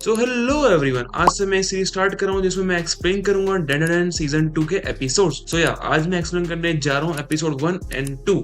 So hello everyone, आज से मैं सीरीज स्टार्ट कर रहा हूँ जिसमें मैं एक्सप्लेन करूंगा डेंडेन सीजन 2 के एपिसोड्स। आज मैं एक्सप्लेन करने जा रहा हूँ एपिसोड 1 एंड 2।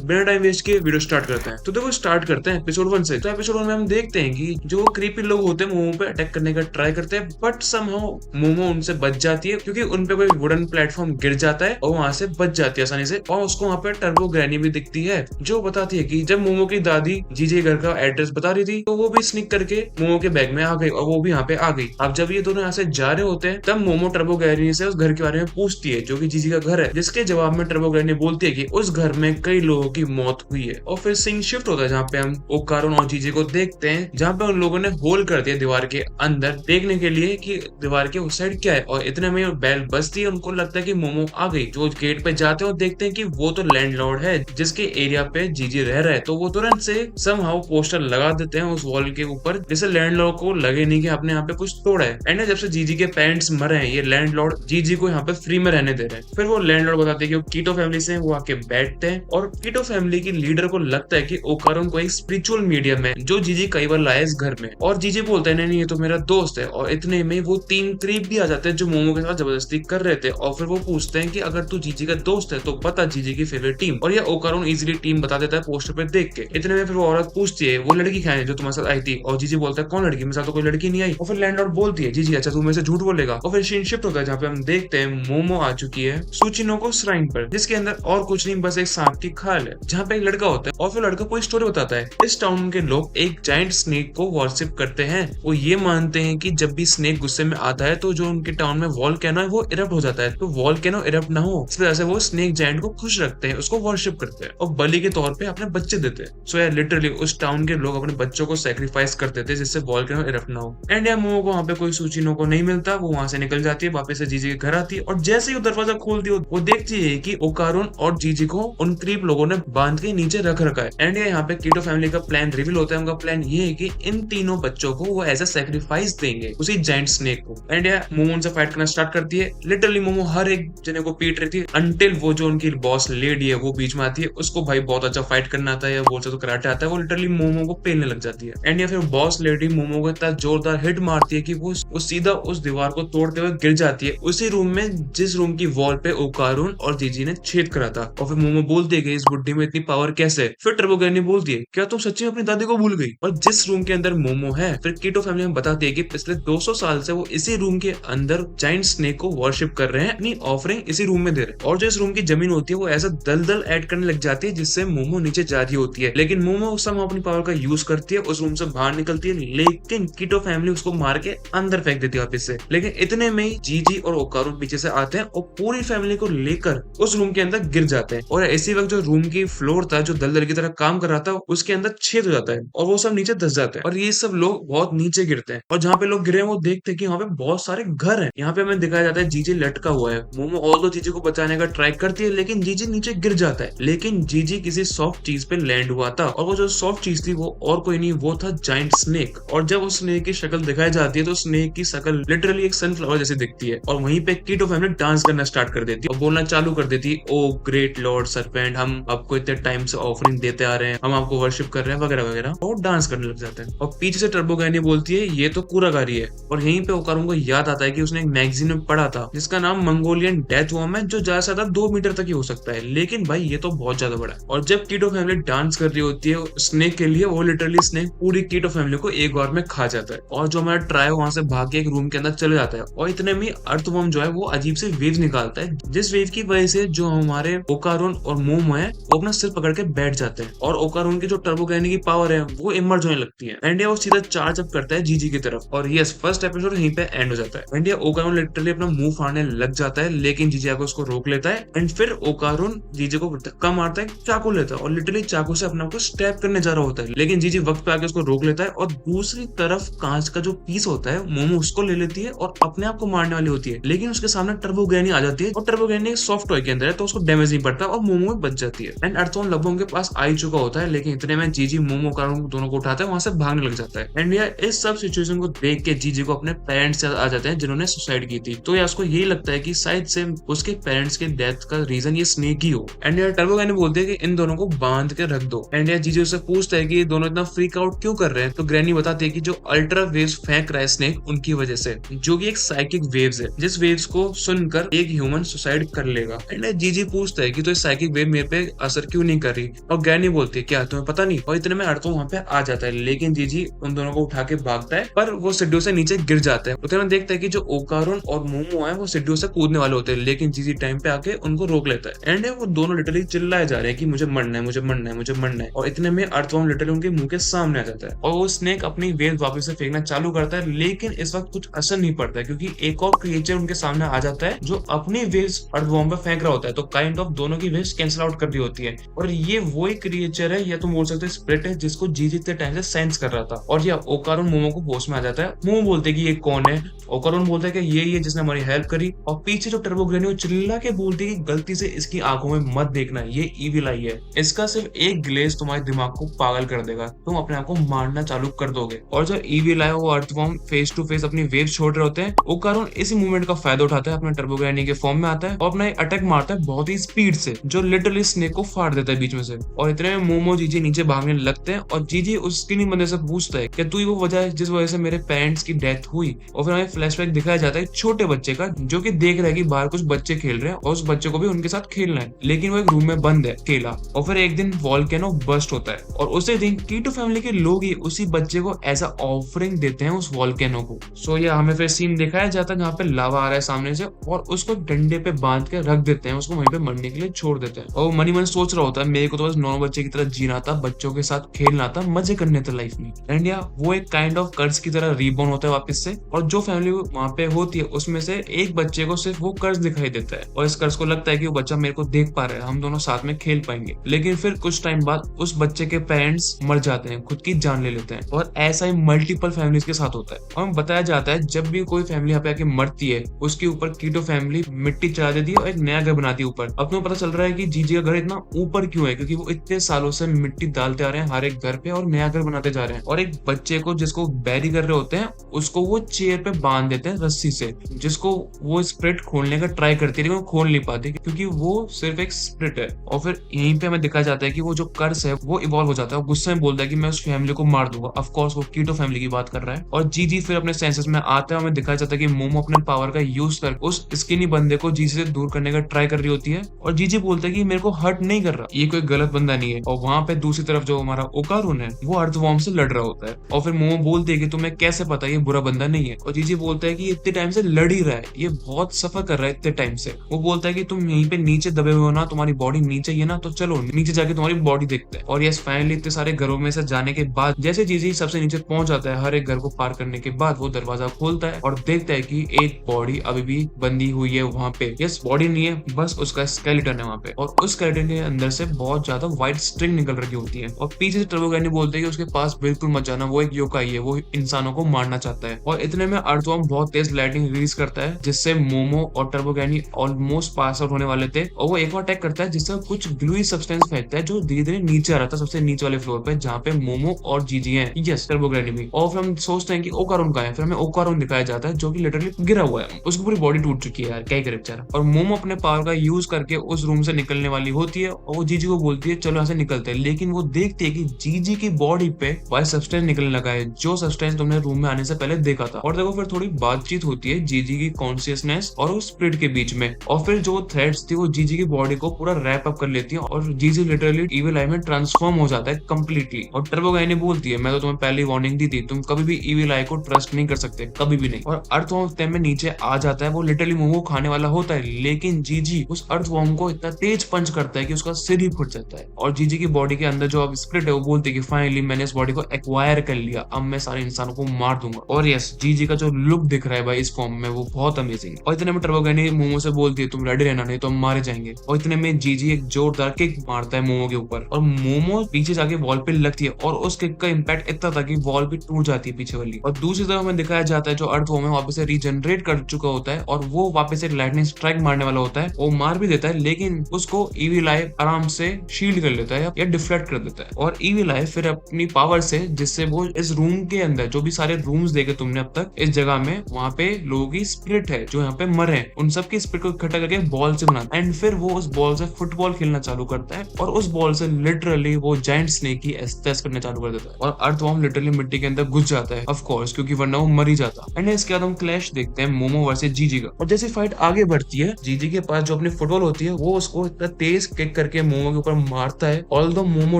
बिना टाइम वेस्ट किए वीडियो स्टार्ट करते हैं। तो देखो स्टार्ट करते हैं एपिसोड 1 से। तो एपिसोड 1 में हम देखते हैं कि जो क्रीपी लोग होते हैं मोमो पे अटैक करने का ट्राई करते हैं, बट समहाउ मोमो उनसे बच जाती है क्योंकि उन पे कोई वुडन प्लेटफॉर्म गिर जाता है और वहां से बच जाती है आसानी से। और उसको वहां पे टर्बो ग्रैनी भी दिखती है जो बताती है कि जब मोमो की दादी जीजे घर का एड्रेस बता रही थी तो वो भी स्निक करके मोमो के बैग में आ गई और वो भी यहाँ पे आ गई। अब जब ये दोनों यहाँ से जा रहे होते हैं तब मोमो टर्बो ग्रैनी से उस घर के बारे में पूछती है जो कि जीजी का घर है, जिसके जवाब में टर्बो ग्रैनी बोलती है कि उस घर में कई लोगों की मौत हुई है। और फिर सीन शिफ्ट होता है जहाँ पे हम ओकारोन और जीजी को देखते हैं जहाँ पे उन लोगों ने होल कर दिया दीवार के अंदर देखने के लिए कि दीवार के उस साइड क्या है। और इतने में बेल बजती है, उनको लगता है कि मोमो आ गई। जो गेट पे जाते हैं और देखते हैं कि वो तो लैंडलॉर्ड है जिसके एरिया पे जीजी रह रहा है। तो वो तुरंत से समहाउ पोस्टर लगा देते हैं उस वॉल के ऊपर जिससे लैंडलॉर्ड को लगे नहीं कि आपने यहाँ पे कुछ तोड़ा है। एंड जब से जीजी के पेरेंट्स मरे हैं ये लैंडलॉर्ड जीजी को यहाँ पे फ्री में रहने दे रहे हैं। फिर वो लैंडलॉर्ड बताते हैं कि वो कीटो फैमिली से वो आके बैठते हैं और कीटो फैमिली की लीडर को लगता है कि ओकारोन को एक स्पिरिचुअल मीडियम है जो जीजी कई बार लाया इस घर में। और जीजी बोलते हैं नहीं ये तो मेरा दोस्त है। और इतने में वो तीन क्रीप भी आ जाते हैं जो मोमो के साथ जबरदस्ती कर रहे थे। और फिर वो पूछते हैं कि अगर तू जीजी का दोस्त है तो बता जीजी की फेवरेट टीम। और ये ओकारोन इजीली टीम बता देता है पोस्टर पे देख के। इतने में फिर वो औरत पूछती है वो लड़की क्या है जो तुम्हारे साथ आई थी। और जीजी बोलता है कौन लड़की, मेरे साथ तो कोई लड़की नहीं आई। और फिर लैंडलॉर्ड बोलती है जीजी अच्छा तू मेरे से झूठ बोलेगा। और फिर सीन शिफ्ट होता है जहाँ पे हम देखते हैं मोमो आ चुकी है सुचिनो श्राइन पर, जिसके अंदर और कुछ नहीं बस एक सांप की खाल है जहाँ पे एक लड़का होता है। और फिर लड़का कोई स्टोरी बताता है इस टाउन के लोग एक जाइंट स्नेक को वर्शिप करते हैं। वो ये मानते हैं कि जब भी स्नेक गुस्से में आता है तो जो उनके टाउन में वॉल्केनो है वो इरप्ट हो जाता है। तो वॉल्केनो इरप्ट ना हो इस वजह से वो स्नेक जाइंट को खुश रखते हैं, उसको वर्शिप करते हैं और बलि के तौर पे अपने बच्चे देते हैं। सो यार लिटरली उस टाउन के लोग अपने बच्चों को सेक्रीफाइस करते थे जिससे वॉल्केनो इरप्ट ना हो। एंड यार मोमो को वहाँ पे कोई सुचिनो को नहीं मिलता, वो वहां से निकल जाती है वापस से जीजी के घर आती है। और जैसे ही वो दरवाजा खोलती है वो देखती है कि ओकारोन और जीजी को उन क्रीप लोगों ने बांध के नीचे रख रखा है। एंड यहाँ पे कीटो फैमिली का प्लान रिवील होता है। उनका प्लान ये है कि इन तीनों बच्चों को वो एज ए सेक्रीफाइस देंगे उसी जाइंट स्नेक को। एंड यार मोमो उनसे फाइट करना स्टार्ट करती है। लिटरली मोमो हर एक जने को पीट रही थी अंटिल वो जो उनकी बॉस लेडी है वो बीच में आती है। उसको भाई बहुत अच्छा फाइट करना आता है या बोल सकते तो कराटे आता है। वो लिटरली मोमो को पेलने लग जाती है। एंड या फिर बॉस लेडी मोमो को इतना जोरदार हिट मारती है कि वो सीधा उस दीवार को तोड़ते हुए गिर जाती है उसी रूम में जिस रूम की वॉल पे ओकारोन और जीजी ने छेद करा था। और फिर मोमो बोलती है कि इस बुड्ढी में इतनी पावर कैसे। फिर टर्बो ग्रैनी बोलती है क्या तुम सच्ची में अपनी दादी को भूल गई। और जिस रूम के अंदर मोमो है फिर कीटो फैमिली में बताती है कि पिछले 200 साल से वो इसी रूम के अंदर जाइंट स्नेक को वर्शिप कर रहे हैं, अपनी ऑफरिंग इसी रूम में दे रहे हैं। और जो इस रूम की जमीन होती है वो ऐसा दलदल ऐड करने लग जाती है जिससे मोमो नीचे जा रही होती है। लेकिन मोमो उस समय अपनी पावर का यूज करती है, उस रूम से बाहर निकलती है, लेकिन कीटो फैमिली उसको मार के अंदर फेंक देती है वापस से। लेकिन इतने में जीजी और ओकारोन पीछे से आते हैं और पूरी फैमिली को लेकर उस रूम के अंदर गिर जाते हैं। और इसी वक्त जो रूम की फ्लोर था जो दलदल की तरह काम कर रहा था उसके अंदर छेद हो जाता है और वो सब नीचे धंस जाते हैं। और ये सब लोग बहुत नीचे गिरते हैं और जहाँ पे लोग गिरे हैं वो देखते हैं कि यहाँ पे बहुत सारे घर हैं। यहाँ पे हमें दिखाया जाता है जीजी लटका हुआ है। मोमो और दो जीजी को बचाने का ट्राई करती है लेकिन जीजी नीचे गिर जाता है। लेकिन जीजी किसी सॉफ्ट चीज पे लैंड हुआ था और वो जो सॉफ्ट चीज थी वो और कोई नहीं, वो था जाइंट स्नेक। और जब उस स्नेक की शक्ल दिखाई जाती है तो स्नेक की शक्ल लिटरली एक सनफ्लावर जैसी दिखती है। और वहीं पे कीटो फैमिली डांस करना स्टार्ट कर देती है और बोलना चालू कर देती है ओ ग्रेट लॉर्ड सरपेंट, हम आपको इतने टाइम से ऑफरिंग देते आ रहे हैं, हम आपको वर्शिप कर रहे हैं वगैरह वगैरह। और डांस करने लग जाते हैं। और पीछे से टर्बो ग्रैनी बोलती है ये तो कूराकारी है। और यहीं पे ओकारोन को याद आता है कि उसने एक मैगजीन में पढ़ा था जिसका नाम मंगोलियन डेथ वॉर्म है जो ज्यादा से ज्यादा 2 मीटर तक ही हो सकता है। लेकिन भाई ये तो बहुत ज्यादा बड़ा है। और जब कीटो फैमिली डांस कर रही होती है स्नेक के लिए, वो लिटरली स्नेक पूरी कीटो फैमिली को एक बार में खा जाता है। और जो हमारा ट्राई वहां से भाग के एक रूम के अंदर चले जाता है। और इतने में अर्थवर्म जो है वो अजीब से वेव निकालता है जिस वेव की वजह से जो हमारे ओकारोन और मोमो है वो अपना सिर पकड़ के बैठ जाते हैं। और ओकारोन की जो टर्बो ग्रैनी की पावर है वो इमर्ज होने लगती है। इंडिया वो सीधा चार्ज अप करता है जीजी की तरफ। और यस फर्स्ट एपिसोड यहीं पे एंड हो जाता है। इंडिया ओकारोन लिटरली अपना मुंह फाड़ने लग जाता है लेकिन जीजी आके उसको रोक लेता है। एंड फिर ओकारोन जीजी को धक्का मारता है, चाकू लेता है और लिटरली चाकू से अपने आप को स्टैब करने जा रहा होता है। लेकिन जीजी वक्त पे आके उसको रोक लेता है। और दूसरी तरफ कांच का जो पीस होता है मोमो उसको ले लेती है और अपने आप को मारने वाली होती है। लेकिन उसके सामने टर्बो ग्रैनी आ जाती है और टर्बो ग्रैनी एक सॉफ्ट टॉय के अंदर है तो उसको डैमेज नहीं पड़ता और मोमो में बच जाती है। एंड अर्थवर्म लगभग उनके पास आ ही चुका होता है लेकिन इतने में जीजी मोमो ओकारोन दोनों को उठाता है, वहां से भागने लग जाता है। एंड यार इस सब सिचुएशन को देख के जीजी को अपने पेरेंट्स आ जाते हैं जिन्होंने सुसाइड की थी। तो यार उसको यही लगता है कि शायद से उसके पेरेंट्स के डेथ का रीजन ये स्नेक ही हो। एंड यार टर्बो ग्रैनी बोलती है कि इन दोनों को बांध के रख दो। एंड यार जीजी उससे पूछता है कि ये दोनों इतना फ्रीक आउट क्यों कर रहे हैं। तो ग्रैनी बताती है कि जो तरफ वेव्स फेंक रहा है स्नेक उनकी वजह से, जो कि एक साइकिक वेव्स है, जिस वेव्स को सुनकर एक ह्यूमन सुसाइड कर लेगा। एंड जीजी पूछता है कि तो साइकिक वेव मेरे पे असर क्यों नहीं कर रही, और गैनी बोलती है क्या तुम्हें पता नहीं, और इतने में अर्तो वहां पे आ जाता है, लेकिन जीजी उन दोनों को उठा के भागता है, पर वो सीढ़ियों से नीचे गिर जाता है। उतने में देखता है कि जो ओकारोन और मोमो है वो सीढ़ियों से कूदने वाले होते हैं, लेकिन जीजी टाइम पे आके उनको रोक लेता है। एंड वो दोनों लिटरली चिल्लाए जा रहे हैं कि मुझे मरना है, मुझे मरना है, मुझे मरना है, और इतने में अर्थवॉर्म लिटरली उनके मुंह के सामने आ जाता है, और वो स्नेक अपनी वेव वापस से फेंकना चालू करता है, लेकिन इस वक्त कुछ असर नहीं पड़ता है, क्योंकि एक और क्रिएचर उनके सामने आ जाता है जो अपनी वेव्स अर्थवॉर्म पे फेंक रहा होता है, तो काइंड ऑफ दोनों की वेव्स कैंसिल आउट कर दी होती है। और ये वो एक क्रिएचर है, या तुम बोल सकते हो स्प्लिट है, जिसको जीजी इतने टाइम से सेंस कर रहा था। और ये ओकारोन मोमो को होश में आ जाता है। मोमो बोलते कि ये कौन है, ओकारोन बोलता है कि ये जिसने हमारी हेल्प करी, और पीछे जो टर्बो ग्रेनी वो चिल्ला के बोलती है कि गलती से इसकी आंखों में मत देखना, ये ईविल आई है, इसका सिर्फ एक ग्लेज तुम्हारे दिमाग को पागल कर देगा, तुम अपने आप को मारना चालू कर दोगे। और जो ईविल आई वो अर्थवॉर्म फेस टू फेस अपनी वेव छोड़ रहे होते हैं। ओकारोन इसी मूवमेंट का फायदा उठाता है, अपने टर्बो ग्रेनी के फॉर्म में आता है और अपना अटैक मारता है बहुत ही स्पीड से, जो लिटरली स्नेक को फाड़ देता है बीच में से। और इतने में मोमो जीजी नीचे भागने लगते हैं, और जीजी उस स्किनी बंदे से पूछता है कि तू ही वो वजह है जिस वजह से मेरे पेरेंट्स की डेथ हुई। और फिर हमें फ्लैशबैक दिखाया जाता है छोटे बच्चे का, जो कि देख रहा है कि बाहर कुछ बच्चे खेल रहे हैं और उस बच्चे को भी उनके साथ खेलना है, लेकिन वो एक रूम में बंद है अकेला। और फिर एक दिन वॉल्केनो बर्स्ट होता है, और उसी दिन कीटो फैमिली के लोग ही उसी बच्चे को एज अ ऑफरिंग देते हैं उस वॉल्केनो को। सो ये हमें फिर सीन दिखाया जाता है जहाँ पे लावा आ रहा है सामने से, और उसको डंडे पे बांध के रख देते हैं, उसको वहीं पे मरने के लिए छोड़ देते हैं। और मनी मन सोच रहा होता है मेरे को तो बस नॉर्मल बच्चे की तरह जीना था, बच्चों के साथ खेलना था, मजे करने थे लाइफ में। एंड या वो एक काइंड ऑफ कर्ज की तरह रीबॉर्न होता है वापस से, और जो फैमिली वहां पे होती है उसमें से एक बच्चे को सिर्फ वो कर्ज दिखाई देता है, और इस कर्ज को लगता है कि वो बच्चा मेरे को देख पा रहा है, हम दोनों साथ में खेल पाएंगे। लेकिन फिर कुछ टाइम बाद उस बच्चे के पेरेंट्स मर जाते हैं, खुद की जान ले लेते हैं, और ऐसा ही मल्टीपल फैमिलीज के साथ होता है। और हमें बताया जाता है जब भी कोई फैमिली यहाँ पे आके मरती है, उसके ऊपर कीटो फैमिली मिट्टी चढ़ा देती है और एक नया घर बनाती है ऊपर। अब तुम्हें पता चल रहा है कि जीजी का घर इतना ऊपर क्यों है, क्योंकि वो इतने सालों से मिट्टी डालते आ रहे हैं हर एक घर पे और नया घर बनाते जा रहे हैं। और एक बच्चे को जिसको बैरी कर रहे होते हैं उसको वो चेयर पे बांध देते हैं रस्सी से, जिसको वो स्प्रिट खोलने का ट्राई करती है, लेकिन वो खोल नहीं पाती क्योंकि वो सिर्फ एक स्प्रिट है। और फिर यहीं पे हमें दिखाया जाता है कि वो जो कर्स है वो इवॉल्व हो जाता है, गुस्से में बोलता है कि मैं उस फैमिली को मार दूंगा। ऑफ कोर्स वो कीटो फैमिली की बात कर रहा है। और जीजी फिर अपने सेंसेस में आता है, हमें दिखाया जाता है कि मोमो अपने पावर का यूज कर उस स्किनी बंदे को जीजी से दूर करने का ट्राई कर रही होती है, और जीजी बोलता है कि मेरे को हर्ट नहीं कर रहा, ये कोई गलत बंदा नहीं है। और वहां पे दूसरी तरफ जो हमारा ओकारोन है वो अर्थवॉर्म से लड़ रहा होता है, और फिर मोमो बोलती है कि तुम्हें कैसे पता ये बुरा बंदा नहीं है। और जीजी बोलता है कि इतने टाइम से लड़ ही रहा है, ये बहुत सफर कर रहा है इतने टाइम से। वो बोलता है कि तुम यहीं पे नीचे दबे हुए हो ना, तुम्हारी बॉडी नीचे ही है ना, तो चलो नीचे जाके तुम्हारी बॉडी देखते हैं। और यस फाइनली इतने सारे घरों में से जाने के बाद जैसे जीजी सबसे नीचे पहुंच जाता है, हर एक घर को पार करने के बाद वो दरवाजा खोलता है और देखता है कि एक बॉडी अभी भी बंदी हुई है वहां पे। यस बॉडी नहीं है, बस उसका स्केलेटन है वहां पे, और उस स्केलेटन के अंदर से बहुत ज्यादा व्हाइट स्ट्रिंग निकल रही होती है। और पीछे से टर्बो ग्रेनी बोलते हैं कि उसके पास बिल्कुल मत जाना, वो एक योकाई है, वो इंसानों को मारना चाहता है। और इतने में अर्थवॉर्म बहुत तेज लाइटिंग रिलीज करता है, जिससे मोमो और turbo granny almost pass out होने वाले थे, और वो एक और अटैक करता है जिससे कुछ ग्लूई सब्सटेंस फेंकता है जो धीरे धीरे नीचे आ रहा था सबसे नीचे वाले फ्लोर पे, जहाँ पे मोमो और जीजी है, यस टर्बो ग्रेनी भी। और फिर हम सोचते हैं कि ओकारोन का है, फिर हमें ओकारोन दिखाया जाता है जो कि लिटरली गिरा हुआ है, उसकी पूरी बॉडी टूट चुकी है यार, क्या ही करे बेचारा। और मोमो अपने पावर का यूज करके उस रूम से निकलने वाली होती है, और वो जीजी को बोलती है चलो यहाँ से निकलते हैं, लेकिन वो देखती है कि जीजी की बॉडी पे वाइट सब्सटेंस निकलने लगा है, जो सब्सटेंस तुमने रूम में आने से पहले देखा था। और देखो फिर थोड़ी बातचीत होती है जीजी की कॉन्शियसनेस और उस स्प्रिट के बीच में, और फिर जो थ्रेड्स थी वो जीजी की बॉडी को पूरा रैप अप कर लेती है, और जीजी लिटरली ईविल आई में ट्रांसफॉर्म हो जाता है कंप्लीटली। और टर्बो ग्रेनी बोलती है मैं तो तुम्हें पहले वार्निंग दी थी, तुम कभी भी ईविल आई को ट्रस्ट नहीं कर सकते, कभी भी नहीं। और अर्थवॉर्म टाइम में नीचे आ जाता है, वो लिटरली मोमो खाने वाला होता है, लेकिन जीजी उस अर्थवॉर्म को इतना तेज पंच करता है कि उसका सिर ही फुट जाता है। और जीजी की बॉडी के अंदर जो अब स्प्रिट है वो बोलती है कि फाइनली मैंने इस बॉडी को एक्वायर कर लिया, अब मैं सारे इंसानों को मार दूंगा। और यस जीजी का जो लुक दिख रहा है भाई इस फॉर्म में वो बहुत अमेजिंग। और इतने में टर्बो ग्रेनी मोमो से बोलती है तुम रेडी रहना, नहीं तो हम मारे जाएंगे। और इतने में जीजी एक जोरदार किक मारता है मोमो के ऊपर, और मोमो पीछे जाके वॉल पे लगती है, और उस किक का इम्पैक्ट इतना था कि वॉल भी टूट जाती है पीछे वाली। और दूसरी तरफ हमें दिखाया जाता है जो अर्थवॉर्म है वापस से रीजनरेट कर चुका होता है, और वो वापस एक लाइटनिंग स्ट्राइक मारने वाला होता है, वो मार भी देता है, लेकिन उसको ईविल आई आराम से शील्ड कर लेता है या डिफ्लेक्ट कर देता है। और ईविल आई फिर अपनी पावर से, जिससे वो इस रूम के अंदर जो भी सारे रूम्स देखे तुमने अब तक इस जगह में, वहां पे लोगों की स्पिरिट है जो यहाँ पे मरे हैं, उन सब की स्पिरिट को इकट्ठा करके बॉल से बनाता है, एंड फिर वो उस बॉल से फुटबॉल खेलना चालू करता है, और उस बॉल से लिटरली वो जायंट स्नेक की एस्टेस करना चालू कर देता है। और अर्थवॉर्म लिटरली मिट्टी के अंदर घुस जाता है ऑफ कोर्स, क्योंकि वरना वो मर ही जाता। एंड इसके बाद हम क्लैश देखते हैं मोमो वर्सेस जीजी का। और जैसे फाइट आगे बढ़ती है, जीजी के पास जो अपनी फुटबॉल होती है वो उसको इतना तेज किक करके मोमो के ऊपर मारता है। ऑल्दो मोमो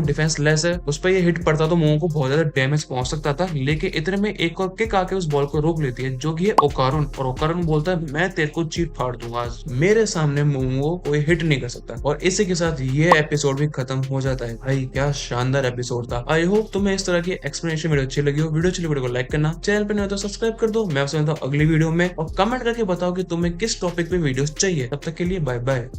डिफेंस लेस है, उस पर ये हिट पड़ता तो मोमो को बहुत ज्यादा डैमेज पहुंच सकता था, लेकिन इतने में एक और किक आके उस बॉल को रोक लेती है, जो कि है ओकारुन। और ओकारुन बोलता है मैं तेरे को चीर फाड़ दूंगा, आज मेरे सामने मोमो कोई हिट नहीं कर सकता। और इसी के साथ ये एपिसोड भी खत्म हो जाता है। भाई क्या शानदार एपिसोड था। आई होप तुम्हें इस तरह की एक्सप्लेनेशन वीडियो अच्छी लगी हो। वीडियो अच्छी लगी, वीडियो को लाइक करना, चैनल पे नहीं हो तो सब्सक्राइब कर दो। मैं आपसे मिलता हूं अगली वीडियो में, और कमेंट करके बताओ कि तुम्हें किस टॉपिक पे वीडियोस चाहिए। तब तक के लिए बाय बाय।